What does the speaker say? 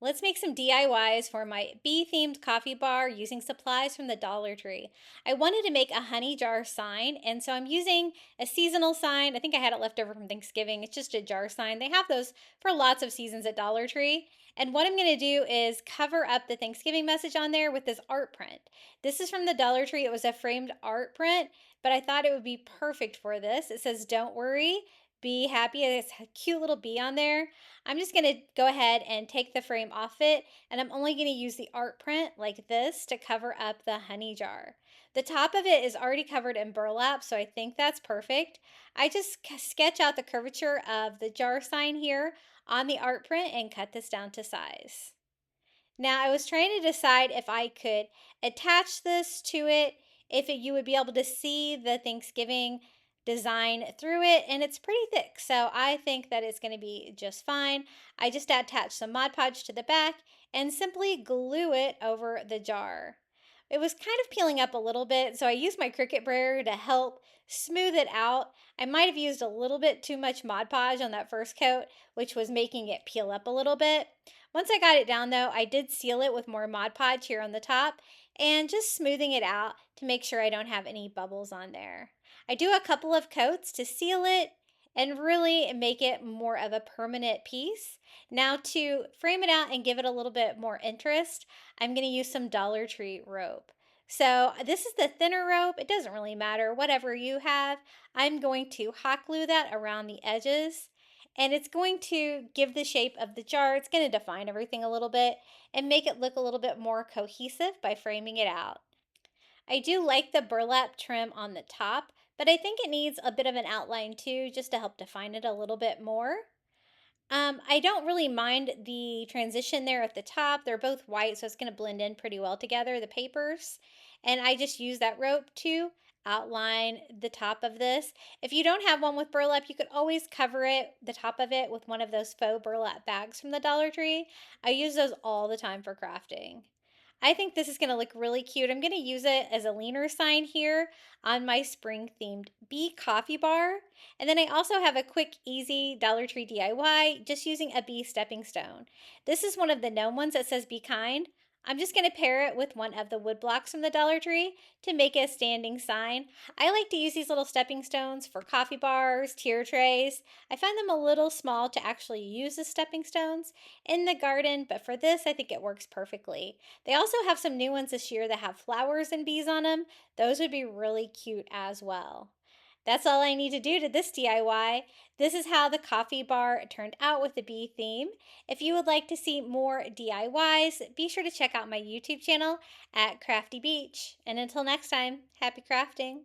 Let's make some DIYs for my bee-themed coffee bar using supplies from the Dollar Tree. I wanted to make a honey jar sign, and so I'm using a seasonal sign. I think I had it left over from Thanksgiving. It's just a jar sign. They have those for lots of seasons at Dollar Tree. And what I'm going to do is cover up the Thanksgiving message on there with this art print. This is from the Dollar Tree. It was a framed art print, but I thought it would be perfect for this. It says, "Don't worry, be happy." It's a cute little bee on there. I'm just going to go ahead and take the frame off it, and I'm only going to use the art print like this to cover up the honey jar. The top of it is already covered in burlap, so I think that's perfect. I just sketch out the curvature of the jar sign here on the art print and cut this down to size. Now, I was trying to decide if I could attach this to it, if you would be able to see the Thanksgiving design through it, and it's pretty thick, so I think that it's going to be just fine. I just attached some Mod Podge to the back and simply glue it over the jar. It was kind of peeling up a little bit, so I used my Cricut brayer to help smooth it out. I might have used a little bit too much Mod Podge on that first coat, which was making it peel up a little bit. Once I got it down though, I did seal it with more Mod Podge here on the top and just smoothing it out to make sure I don't have any bubbles on there. I do a couple of coats to seal it and really make it more of a permanent piece. Now to frame it out and give it a little bit more interest, I'm going to use some Dollar Tree rope. So this is the thinner rope. It doesn't really matter, whatever you have. I'm going to hot glue that around the edges, and it's going to give the shape of the jar. It's going to define everything a little bit and make it look a little bit more cohesive by framing it out. I do like the burlap trim on the top, but I think it needs a bit of an outline too, just to help define it a little bit more. I don't really mind the transition there at the top. They're both white, so it's going to blend in pretty well together, the papers. And I just use that rope to outline the top of this. If you don't have one with burlap, you could always cover it, the top of it, with one of those faux burlap bags from the Dollar Tree. I use those all the time for crafting. I think this is going to look really cute. I'm going to use it as a leaner sign here on my spring themed bee coffee bar. And then I also have a quick, easy Dollar Tree DIY just using a bee stepping stone. This is one of the gnome ones that says "Be kind." I'm just going to pair it with one of the wood blocks from the Dollar Tree to make a standing sign. I like to use these little stepping stones for coffee bars, tier trays. I find them a little small to actually use as stepping stones in the garden, but for this, I think it works perfectly. They also have some new ones this year that have flowers and bees on them. Those would be really cute as well. That's all I need to do to this DIY. This is how the coffee bar turned out with the bee theme. If you would like to see more DIYs, be sure to check out my YouTube channel at Crafty Beach. And until next time, happy crafting.